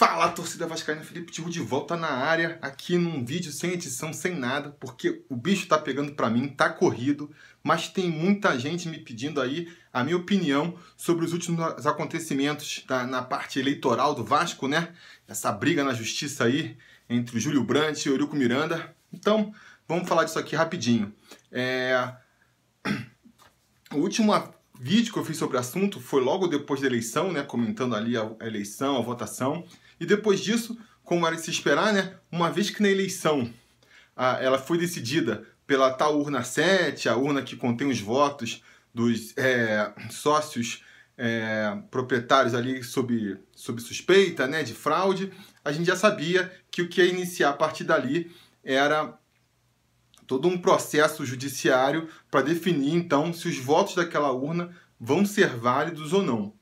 Fala, torcida vascaína, Felipe Tiru de volta na área, aqui num vídeo sem edição, sem nada, porque o bicho tá pegando pra mim, tá corrido, mas tem muita gente me pedindo aí a minha opinião sobre os últimos acontecimentos na parte eleitoral do Vasco, né? Essa briga na justiça aí entre o Júlio Brandt e o Eurico Miranda. Então, vamos falar disso aqui rapidinho. O último vídeo que eu fiz sobre o assunto foi logo depois da eleição, né, comentando ali a eleição, a votação. E depois disso, como era de se esperar, né, uma vez que na eleição ela foi decidida pela tal urna 7, a urna que contém os votos dos sócios proprietários ali sob suspeita, né, de fraude, a gente já sabia que o que ia iniciar a partir dali era todo um processo judiciário para definir, então, se os votos daquela urna vão ser válidos ou não.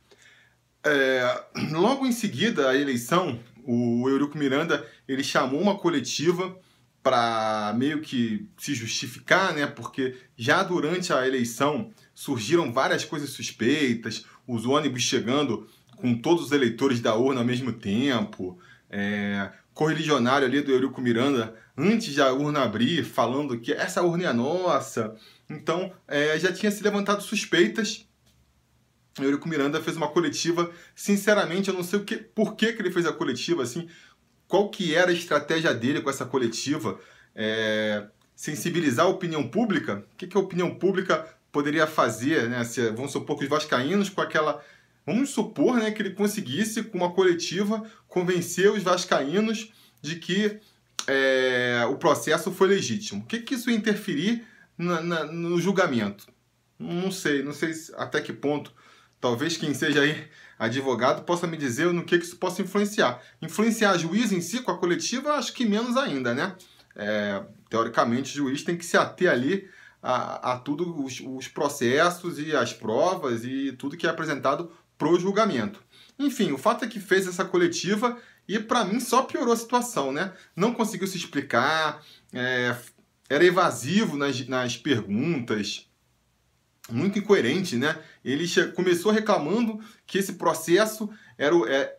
Logo em seguida à eleição, o Eurico Miranda ele chamou uma coletiva para meio que se justificar, né? Porque já durante a eleição surgiram várias coisas suspeitas, os ônibus chegando com todos os eleitores da urna ao mesmo tempo, correligionário ali do Eurico Miranda, antes da urna abrir, falando que essa urna é nossa. Então, já tinha se levantado suspeitas. O Eurico Miranda fez uma coletiva, sinceramente, eu não sei por que ele fez a coletiva, assim, qual que era a estratégia dele com essa coletiva, sensibilizar a opinião pública. O que a opinião pública poderia fazer, né? Vamos supor que os vascaínos com aquela... Vamos supor, né, que ele conseguisse, com uma coletiva, convencer os vascaínos de que o processo foi legítimo. O que isso ia interferir no julgamento? Não sei até que ponto. Talvez quem seja aí advogado possa me dizer no que isso possa influenciar. Influenciar juiz em si com a coletiva, acho que menos ainda, né? Teoricamente, o juiz tem que se ater ali a tudo, os processos e as provas e tudo que é apresentado pro julgamento. Enfim, o fato é que fez essa coletiva e, para mim, só piorou a situação, né? Não conseguiu se explicar, era evasivo nas perguntas, muito incoerente, né? Ele começou reclamando que esse processo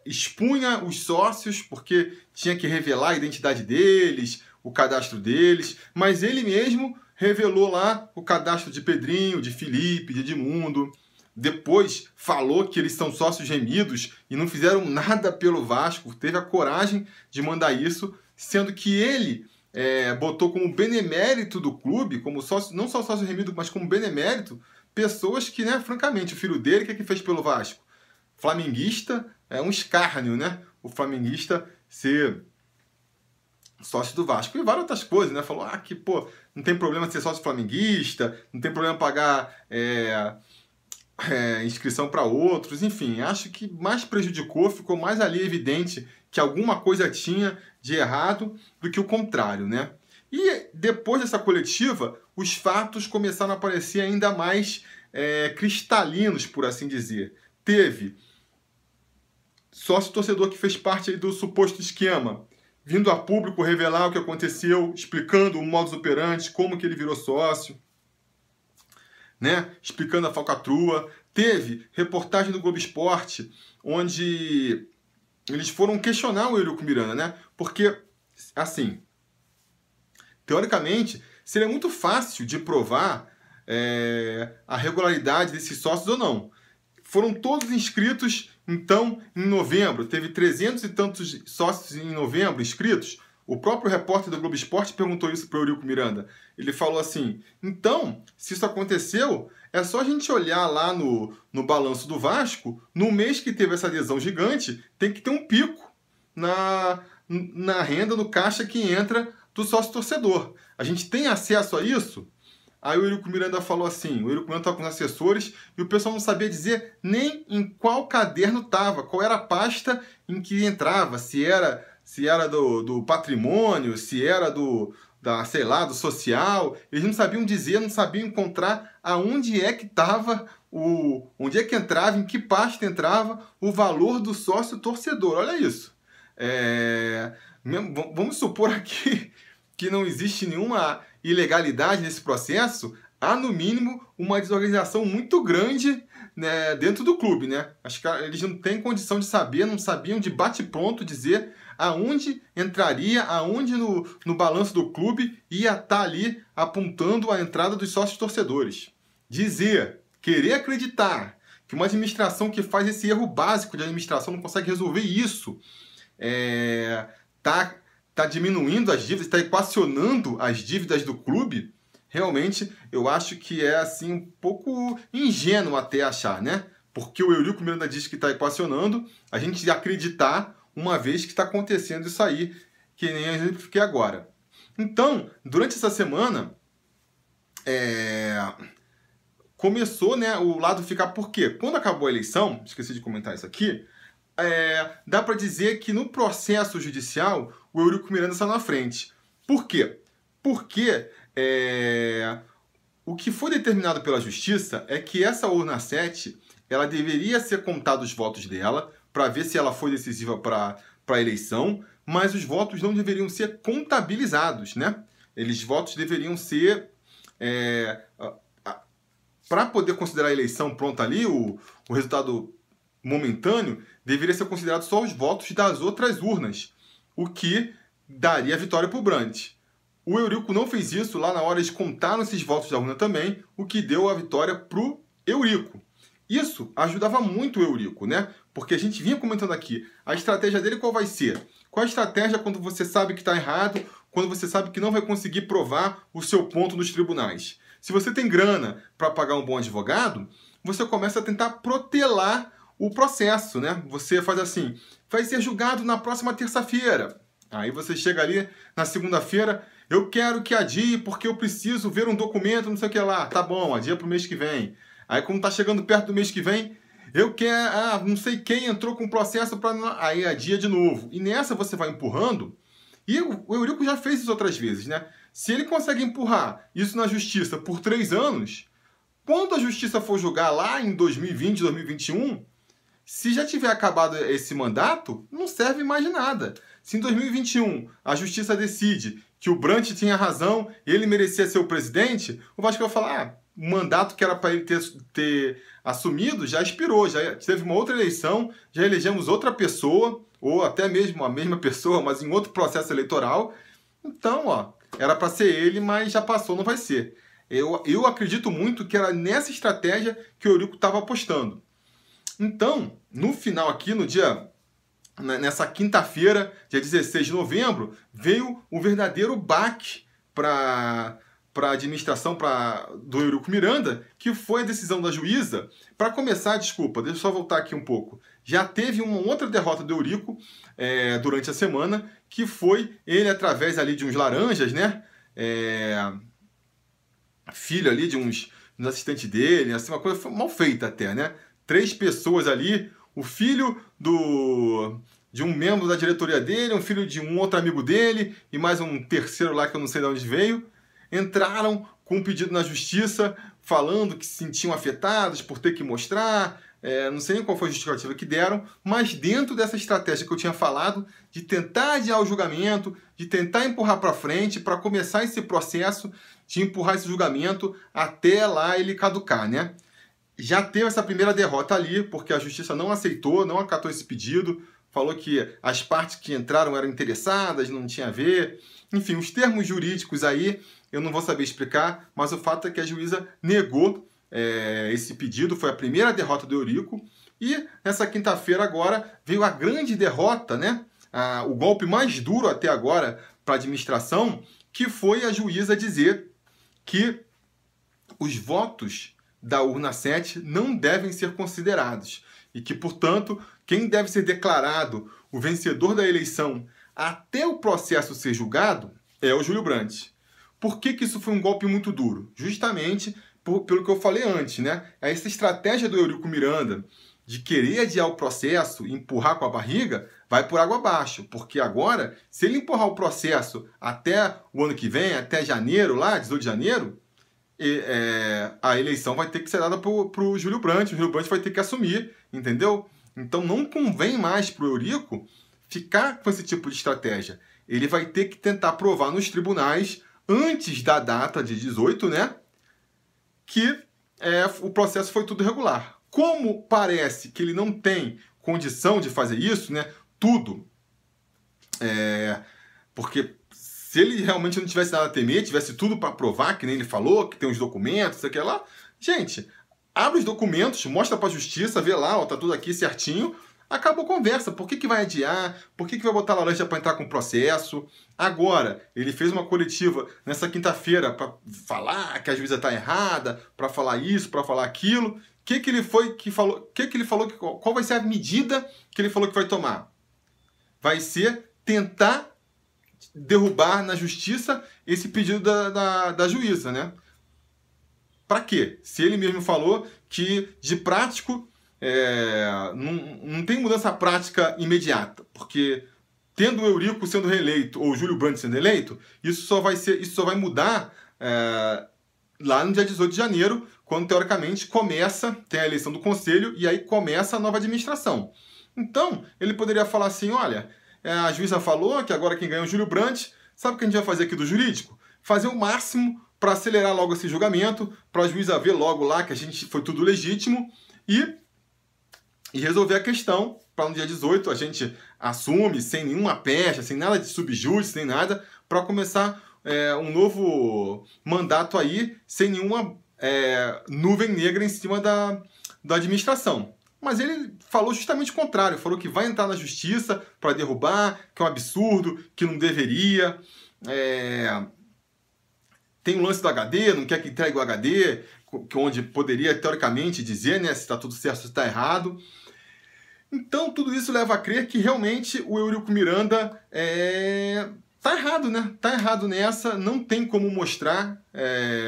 expunha os sócios, porque tinha que revelar a identidade deles, o cadastro deles, mas ele mesmo revelou lá o cadastro de Pedrinho, de Felipe, de Edmundo. Depois falou que eles são sócios remidos e não fizeram nada pelo Vasco, teve a coragem de mandar isso, sendo que ele botou como benemérito do clube, como sócio, não só sócio remido, mas como benemérito, pessoas que, né, francamente, o filho dele, o que fez pelo Vasco? Flamenguista, é um escárnio, né? O flamenguista ser sócio do Vasco. E várias outras coisas, né? Falou que, pô, não tem problema ser sócio flamenguista, não tem problema pagar inscrição para outros, enfim, acho que mais prejudicou, ficou mais ali evidente que alguma coisa tinha de errado do que o contrário, né? E depois dessa coletiva, os fatos começaram a aparecer ainda mais cristalinos, por assim dizer. Teve sócio-torcedor que fez parte aí do suposto esquema, vindo a público revelar o que aconteceu, explicando o modus operandi, como que ele virou sócio, né? Explicando a falcatrua. Teve reportagem do Globo Esporte, onde eles foram questionar o Eurico Miranda, né? Porque, assim, teoricamente, seria muito fácil de provar a regularidade desses sócios ou não. Foram todos inscritos, então, em novembro. Teve 300 e tantos sócios em novembro inscritos. O próprio repórter do Globo Esporte perguntou isso para o Eurico Miranda. Ele falou assim, então, se isso aconteceu, é só a gente olhar lá no balanço do Vasco, no mês que teve essa adesão gigante, tem que ter um pico na renda, no caixa que entra do sócio-torcedor. A gente tem acesso a isso? Aí o Eurico Miranda falou assim, o Eurico Miranda estava com os assessores e o pessoal não sabia dizer nem em qual caderno estava, qual era a pasta em que entrava, se era do patrimônio, se era do social. Eles não sabiam dizer, não sabiam encontrar aonde é que estava, onde é que entrava, em que pasta entrava o valor do sócio-torcedor. Olha isso. Vamos supor aqui que não existe nenhuma ilegalidade nesse processo, há no mínimo uma desorganização muito grande né, dentro do clube, né? Acho que eles não têm condição de saber, não sabiam de bate-pronto dizer aonde entraria, aonde no balanço do clube ia estar ali apontando a entrada dos sócios torcedores. Dizer, querer acreditar que uma administração que faz esse erro básico de administração não consegue resolver isso, tá diminuindo as dívidas, está equacionando as dívidas do clube, realmente eu acho que é assim um pouco ingênuo até achar, né? Porque o Eurico Miranda diz que está equacionando, a gente acreditar uma vez que está acontecendo isso aí, que nem eu exemplifiquei agora. Então, durante essa semana, começou, né, o lado ficar... Por quê? Quando acabou a eleição, esqueci de comentar isso aqui, dá para dizer que no processo judicial o Eurico Miranda está na frente. Por quê? Porque o que foi determinado pela justiça é que essa urna 7 ela deveria ser contada os votos dela para ver se ela foi decisiva para a eleição, mas os votos não deveriam ser contabilizados, né? Os votos deveriam ser... para poder considerar a eleição pronta ali, o resultado momentâneo, deveria ser considerado só os votos das outras urnas, o que daria a vitória para o Brandt. O Eurico não fez isso, lá na hora eles contaram esses votos da urna também, o que deu a vitória para o Eurico. Isso ajudava muito o Eurico, né? Porque a gente vinha comentando aqui, a estratégia dele qual vai ser? Qual a estratégia quando você sabe que está errado, quando você sabe que não vai conseguir provar o seu ponto nos tribunais? Se você tem grana para pagar um bom advogado, você começa a tentar protelar o processo, né? Você faz assim, vai ser julgado na próxima terça-feira. Aí você chega ali na segunda-feira, eu quero que adie porque eu preciso ver um documento, não sei o que lá. Tá bom, adia para o mês que vem. Aí quando tá chegando perto do mês que vem, eu quero, não sei quem entrou com processo para... Aí adia de novo. E nessa você vai empurrando, e o Eurico já fez isso outras vezes, né? Se ele consegue empurrar isso na justiça por 3 anos, quando a justiça for julgar lá em 2020, 2021, se já tiver acabado esse mandato, não serve mais de nada. Se em 2021 a justiça decide que o Brandt tinha razão, ele merecia ser o presidente, o Vasco vai falar, o mandato que era para ele ter assumido já expirou, já teve uma outra eleição, já elegemos outra pessoa, ou até mesmo a mesma pessoa, mas em outro processo eleitoral. Então, era para ser ele, mas já passou, não vai ser. Eu acredito muito que era nessa estratégia que o Eurico estava apostando. Então, no final aqui, nessa quinta-feira, dia 16 de novembro, veio um verdadeiro baque para a administração do Eurico Miranda, que foi a decisão da juíza. Para começar, desculpa, deixa eu só voltar aqui um pouco. Já teve uma outra derrota do Eurico durante a semana, que foi ele através ali de uns laranjas, né? Filho ali de uns assistentes dele, assim, uma coisa mal feita até, né? 3 pessoas ali, o filho de um membro da diretoria dele, um filho de um outro amigo dele e mais um terceiro lá que eu não sei de onde veio, entraram com um pedido na justiça falando que se sentiam afetados por ter que mostrar, não sei nem qual foi a justificativa que deram, mas dentro dessa estratégia que eu tinha falado, de tentar adiar o julgamento, de tentar empurrar para frente, para começar esse processo, de empurrar esse julgamento até lá ele caducar, né? Já teve essa primeira derrota ali, porque a justiça não aceitou, não acatou esse pedido, falou que as partes que entraram eram interessadas, não tinha a ver. Enfim, os termos jurídicos aí eu não vou saber explicar, mas o fato é que a juíza negou esse pedido, foi a primeira derrota do Eurico. E nessa quinta-feira agora veio a grande derrota, né? O golpe mais duro até agora para a administração, que foi a juíza dizer que os votos da urna 7 não devem ser considerados e que, portanto, quem deve ser declarado o vencedor da eleição até o processo ser julgado é o Júlio Brandt. Por que isso foi um golpe muito duro? Justamente pelo que eu falei antes, né? Essa estratégia do Eurico Miranda de querer adiar o processo e empurrar com a barriga vai por água abaixo, porque agora, se ele empurrar o processo até o ano que vem, até janeiro, lá, 18 de janeiro, a eleição vai ter que ser dada para o Júlio Brandt. O Júlio Brandt vai ter que assumir, entendeu? Então não convém mais para o Eurico ficar com esse tipo de estratégia. Ele vai ter que tentar provar nos tribunais, antes da data de 18, né, que o processo foi tudo regular. Como parece que ele não tem condição de fazer isso, né? Tudo. Porque se ele realmente não tivesse nada a temer, tivesse tudo para provar, que nem ele falou, que tem os documentos, isso aqui lá, gente, abre os documentos, mostra para a justiça, vê lá, ó, tá tudo aqui certinho, acabou a conversa. Por que vai adiar? Por que vai botar laranja para entrar com processo? Agora, ele fez uma coletiva nessa quinta-feira para falar que a juíza está errada, para falar isso, para falar aquilo. Qual vai ser a medida que ele falou que vai tomar? Vai ser tentar derrubar na justiça esse pedido da juíza, né? Para quê? Se ele mesmo falou que de prático não tem mudança prática imediata, porque tendo o Eurico sendo reeleito ou o Júlio Brandt sendo eleito, isso só vai mudar lá no dia 18 de janeiro, quando teoricamente tem a eleição do conselho e aí começa a nova administração. Então, ele poderia falar assim, olha, a juíza falou que agora quem ganha é o Júlio Brandt, sabe o que a gente vai fazer aqui do jurídico? Fazer o máximo para acelerar logo esse julgamento, para a juíza ver logo lá que foi tudo legítimo e resolver a questão, para no dia 18 a gente assume, sem nenhuma pecha, sem nada de subjúdice, sem nada, para começar um novo mandato aí, sem nenhuma nuvem negra em cima da administração. Mas ele falou justamente o contrário, falou que vai entrar na justiça para derrubar, que é um absurdo, que não deveria. Tem o lance do HD, não quer que entregue o HD, onde poderia, teoricamente, dizer, né, se está tudo certo, se está errado. Então, tudo isso leva a crer que realmente o Eurico Miranda tá errado, né? Tá errado nessa, não tem como mostrar,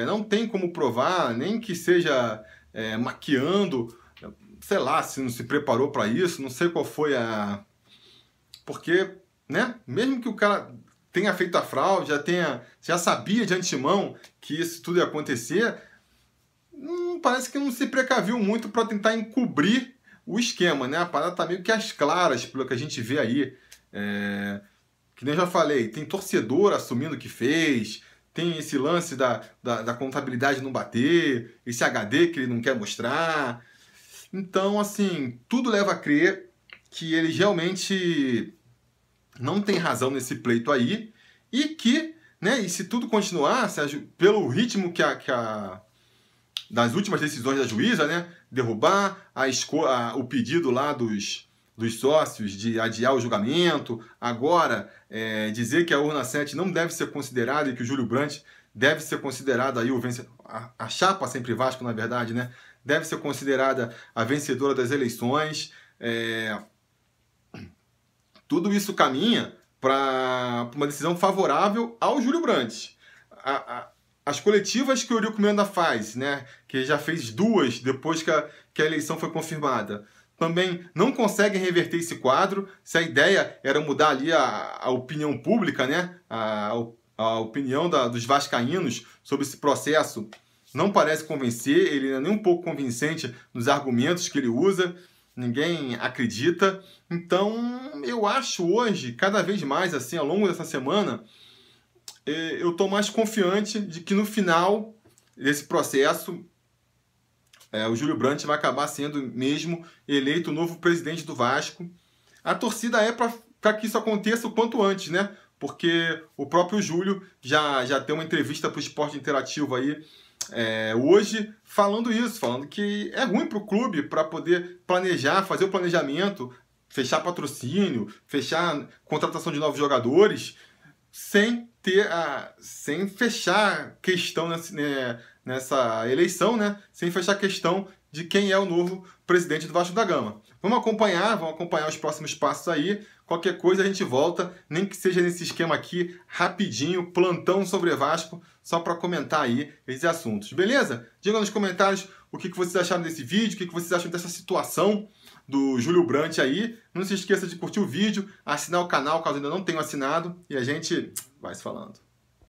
não tem como provar, nem que seja maquiando, sei lá, se não se preparou para isso, não sei qual foi Porque, né, mesmo que o cara tenha feito a fraude, já sabia de antemão que isso tudo ia acontecer, parece que não se precaviu muito para tentar encobrir o esquema, né? A parada tá meio que às claras, pelo que a gente vê aí. Que nem eu já falei, tem torcedor assumindo que fez, tem esse lance da contabilidade não bater, esse HD que ele não quer mostrar. Então, assim, tudo leva a crer que ele realmente não tem razão nesse pleito aí e que, né, e se tudo continuar, pelo ritmo das últimas decisões da juíza, né, derrubar o pedido lá dos sócios de adiar o julgamento, agora dizer que a urna 7 não deve ser considerada e que o Júlio Brandt deve ser considerado aí o vencedor, a chapa Sempre Vasco, na verdade, né, deve ser considerada a vencedora das eleições. Tudo isso caminha para uma decisão favorável ao Júlio Brandt. As coletivas que o Eurico Miranda faz, né, que já fez 2 depois que a eleição foi confirmada, também não conseguem reverter esse quadro. Se a ideia era mudar ali a opinião pública, né, a opinião dos vascaínos sobre esse processo, não parece convencer, ele não é nem um pouco convincente nos argumentos que ele usa, ninguém acredita. Então, eu acho hoje, cada vez mais, assim, ao longo dessa semana, eu estou mais confiante de que no final desse processo, o Júlio Brandt vai acabar sendo mesmo eleito o novo presidente do Vasco. A torcida para que isso aconteça o quanto antes, né? Porque o próprio Júlio já tem uma entrevista para o Esporte Interativo aí, hoje, falando que é ruim para o clube para poder planejar, fazer o planejamento, fechar patrocínio, fechar contratação de novos jogadores, sem fechar questão nessa eleição, né? Sem fechar questão de quem é o novo presidente do Vasco da Gama. Vamos acompanhar os próximos passos aí. Qualquer coisa a gente volta, nem que seja nesse esquema aqui, rapidinho, plantão sobre Vasco, só para comentar aí esses assuntos. Beleza? Diga nos comentários o que vocês acharam desse vídeo, o que vocês acham dessa situação do Júlio Brandt aí. Não se esqueça de curtir o vídeo, assinar o canal caso ainda não tenha assinado e a gente vai se falando.